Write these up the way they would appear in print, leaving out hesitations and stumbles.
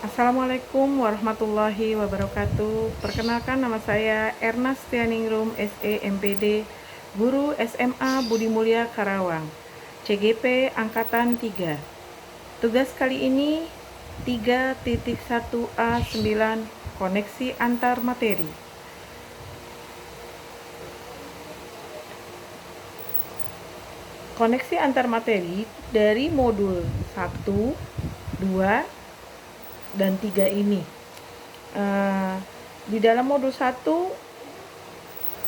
Assalamualaikum warahmatullahi wabarakatuh. Perkenalkan, nama saya Erna Stianingrum, SE MPD, Guru SMA Budi Mulia Karawang, CGP Angkatan 3. Tugas kali ini 3.1A9, koneksi antar materi. Koneksi antar materi dari modul 1, 2, dan 3 ini. Di dalam modul 1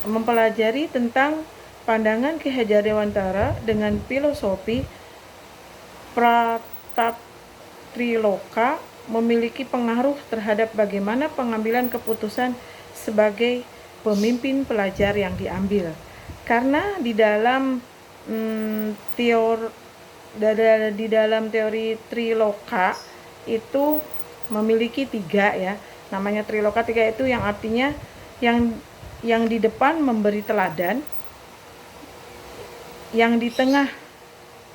mempelajari tentang pandangan Ki Hajar Dewantara dengan filosofi Pratatriloka memiliki pengaruh terhadap bagaimana pengambilan keputusan sebagai pemimpin pelajar yang diambil. Karena di dalam teori triloka itu memiliki 3 ya. Namanya triloka 3 itu yang artinya yang di depan memberi teladan, yang di tengah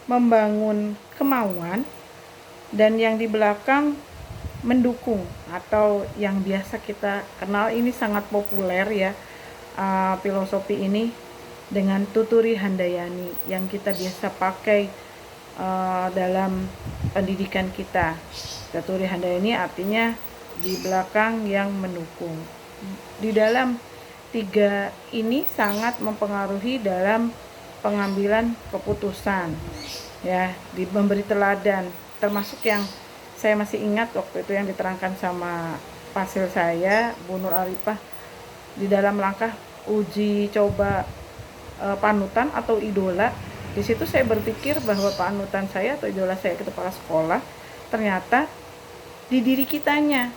membangun kemauan, dan yang di belakang mendukung, atau yang biasa kita kenal ini sangat populer ya, filosofi ini dengan Tuturi Handayani yang kita biasa pakai dalam pendidikan kita. Tuturi Handayani artinya di belakang yang mendukung. Di dalam 3 ini sangat mempengaruhi dalam pengambilan keputusan ya, memberi teladan, termasuk yang saya masih ingat waktu itu yang diterangkan sama pasil saya, Bu Nur Arifah, di dalam langkah uji coba panutan atau idola. Di situ saya berpikir bahwa panutan saya atau idola saya ke kepala sekolah ternyata di diri kitanya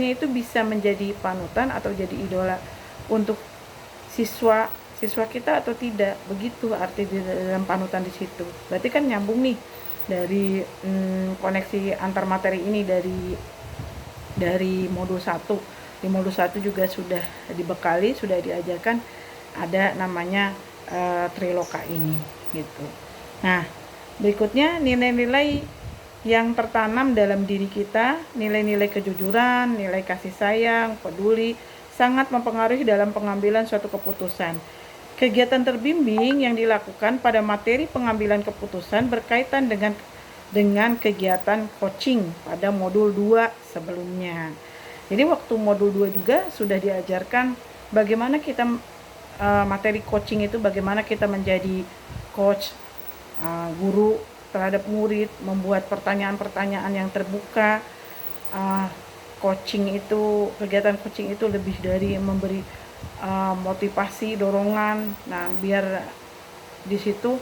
itu bisa menjadi panutan atau jadi idola untuk siswa kita atau tidak. Begitu arti di dalam panutan di situ. Berarti kan nyambung nih dari koneksi antar materi ini dari modul 1. Di modul 1 juga sudah dibekali, sudah diajarkan ada namanya triloka ini gitu. Nah, berikutnya nilai-nilai yang tertanam dalam diri kita, nilai-nilai kejujuran, nilai kasih sayang, peduli, sangat mempengaruhi dalam pengambilan suatu keputusan. Kegiatan terbimbing yang dilakukan pada materi pengambilan keputusan berkaitan dengan kegiatan coaching pada modul 2 sebelumnya. Jadi waktu modul 2 juga sudah diajarkan bagaimana kita materi coaching itu, bagaimana kita menjadi coach, guru terhadap murid, membuat pertanyaan-pertanyaan yang terbuka. Kegiatan coaching itu lebih dari memberi motivasi, dorongan. Nah, biar di situ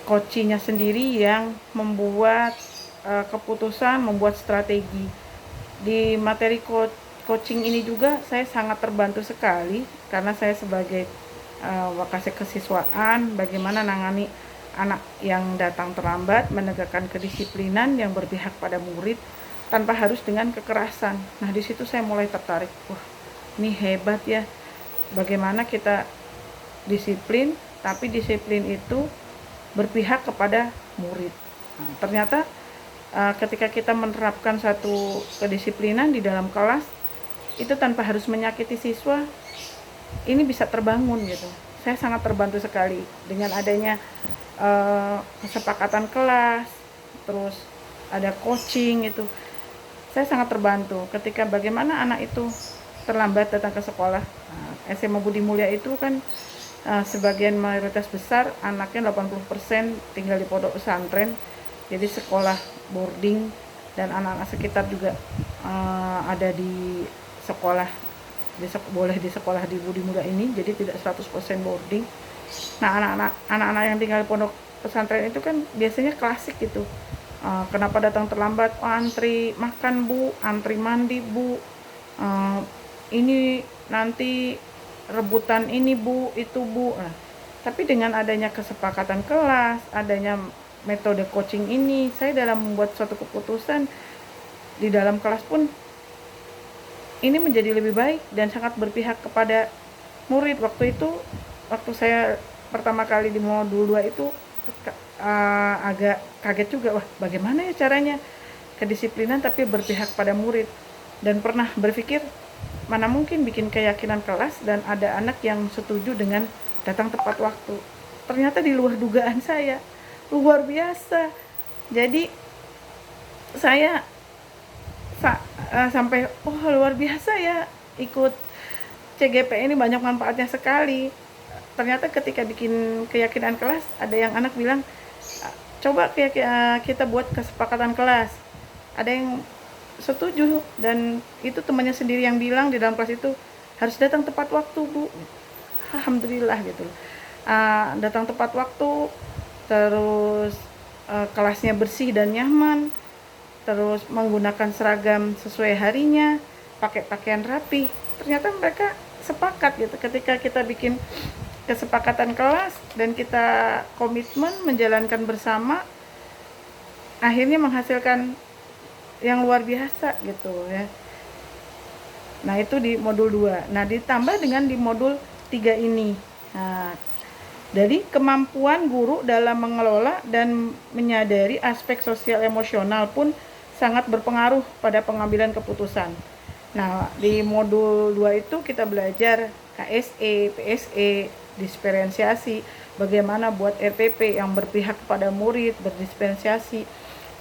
coachingnya sendiri yang membuat keputusan, membuat strategi. Di materi coaching ini juga saya sangat terbantu sekali karena saya sebagai wakasek kesiswaan, bagaimana nangani anak yang datang terlambat, menegakkan kedisiplinan yang berpihak pada murid tanpa harus dengan kekerasan. Nah, di situ saya mulai tertarik. Wah, ini hebat ya. Bagaimana kita disiplin, tapi disiplin itu berpihak kepada murid. Nah, ternyata ketika kita menerapkan satu kedisiplinan di dalam kelas, itu tanpa harus menyakiti siswa, ini bisa terbangun gitu. Saya sangat terbantu sekali dengan adanya kesepakatan kelas, terus ada coaching itu. Saya sangat terbantu ketika bagaimana anak itu terlambat datang ke sekolah. SMA Budi Mulia itu kan sebagian mayoritas besar anaknya 80% tinggal di pondok pesantren, jadi sekolah boarding, dan anak-anak sekitar juga ada di sekolah, boleh di sekolah di Budi Mulia ini, jadi tidak 100% boarding. Nah, anak-anak yang tinggal di pondok pesantren itu kan biasanya klasik gitu. Kenapa datang terlambat? Oh, antri makan bu, antri mandi bu, ini nanti rebutan ini bu, itu bu. Nah, tapi dengan adanya kesepakatan kelas, adanya metode coaching ini, saya dalam membuat suatu keputusan di dalam kelas pun ini menjadi lebih baik dan sangat berpihak kepada murid. Waktu saya pertama kali di modul 2 itu agak kaget juga, wah bagaimana ya caranya kedisiplinan tapi berpihak pada murid, dan pernah berpikir mana mungkin bikin keyakinan kelas dan ada anak yang setuju dengan datang tepat waktu. Ternyata di luar dugaan saya, luar biasa. Jadi saya sampai luar biasa ya, ikut CGP ini banyak manfaatnya sekali. Ternyata ketika bikin keyakinan kelas, ada yang anak bilang, coba kita buat kesepakatan kelas. Ada yang setuju, dan itu temannya sendiri yang bilang di dalam kelas itu harus datang tepat waktu, Bu. Alhamdulillah gitu. Datang tepat waktu, terus kelasnya bersih dan nyaman, terus menggunakan seragam sesuai harinya, pakai pakaian rapi. Ternyata mereka sepakat gitu ketika kita bikin kesepakatan kelas dan kita komitmen menjalankan bersama, akhirnya menghasilkan yang luar biasa gitu ya. Nah, itu di modul 2. Nah, ditambah dengan di modul 3 ini. Nah, dari kemampuan guru dalam mengelola dan menyadari aspek sosial emosional pun sangat berpengaruh pada pengambilan keputusan. Nah, di modul 2 itu kita belajar KSE, PSE, diferensiasi, bagaimana buat RPP yang berpihak kepada murid, berdiferensiasi,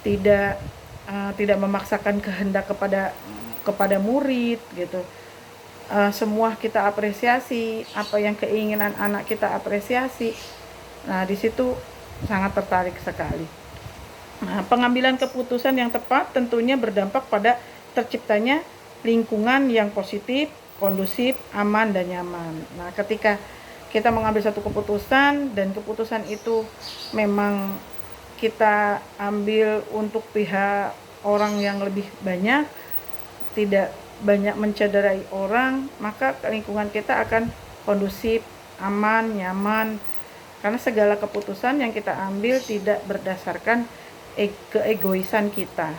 tidak memaksakan kehendak kepada murid gitu. Semua kita apresiasi, apa yang keinginan anak kita apresiasi. Nah, di situ sangat tertarik sekali. Nah, pengambilan keputusan yang tepat tentunya berdampak pada terciptanya lingkungan yang positif, kondusif, aman, dan nyaman. Nah, ketika kita mengambil satu keputusan dan keputusan itu memang kita ambil untuk pihak orang yang lebih banyak, tidak banyak mencederai orang, maka lingkungan kita akan kondusif, aman, nyaman. Karena segala keputusan yang kita ambil tidak berdasarkan keegoisan kita,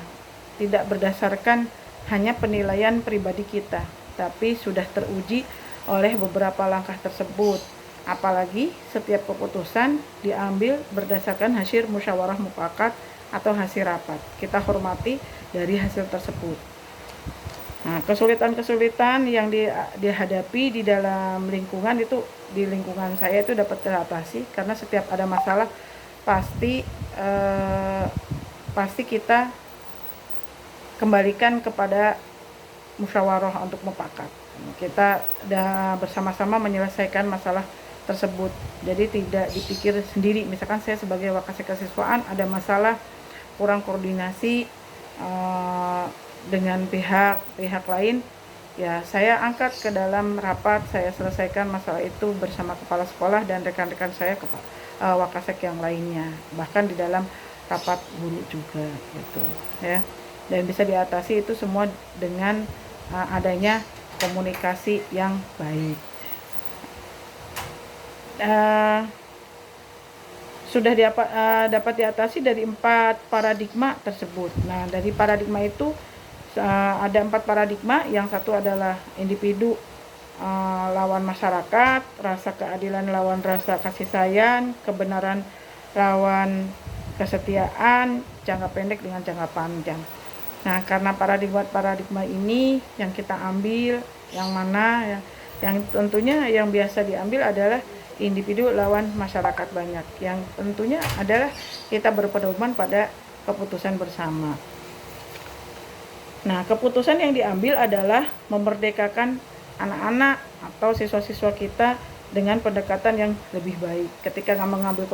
tidak berdasarkan hanya penilaian pribadi kita, tapi sudah teruji oleh beberapa langkah tersebut. Apalagi setiap keputusan diambil berdasarkan hasil musyawarah mufakat atau hasil rapat. Kita hormati dari hasil tersebut. Nah, kesulitan-kesulitan yang dihadapi di dalam lingkungan itu, di lingkungan saya itu dapat teratasi karena setiap ada masalah pasti kita kembalikan kepada musyawarah untuk mufakat. Kita bersama-sama menyelesaikan masalah tersebut. Jadi tidak dipikir sendiri. Misalkan saya sebagai wakasek kesiswaan ada masalah kurang koordinasi dengan pihak lain, ya saya angkat ke dalam rapat, saya selesaikan masalah itu bersama kepala sekolah dan rekan-rekan saya, wakasek yang lainnya, bahkan di dalam rapat guru juga gitu ya. Dan bisa diatasi itu semua dengan adanya komunikasi yang baik. Sudah dapat diatasi dari 4 paradigma tersebut. Nah, dari paradigma itu ada 4 paradigma. Yang satu adalah individu lawan masyarakat, rasa keadilan lawan rasa kasih sayang, kebenaran lawan kesetiaan, jangka pendek dengan jangka panjang. Nah, karena paradigma ini yang kita ambil, yang mana ya, yang tentunya yang biasa diambil adalah individu lawan masyarakat banyak, yang tentunya adalah kita berpedoman pada keputusan bersama. Nah, keputusan yang diambil adalah memerdekakan anak-anak atau siswa-siswa kita dengan pendekatan yang lebih baik. Ketika mengambil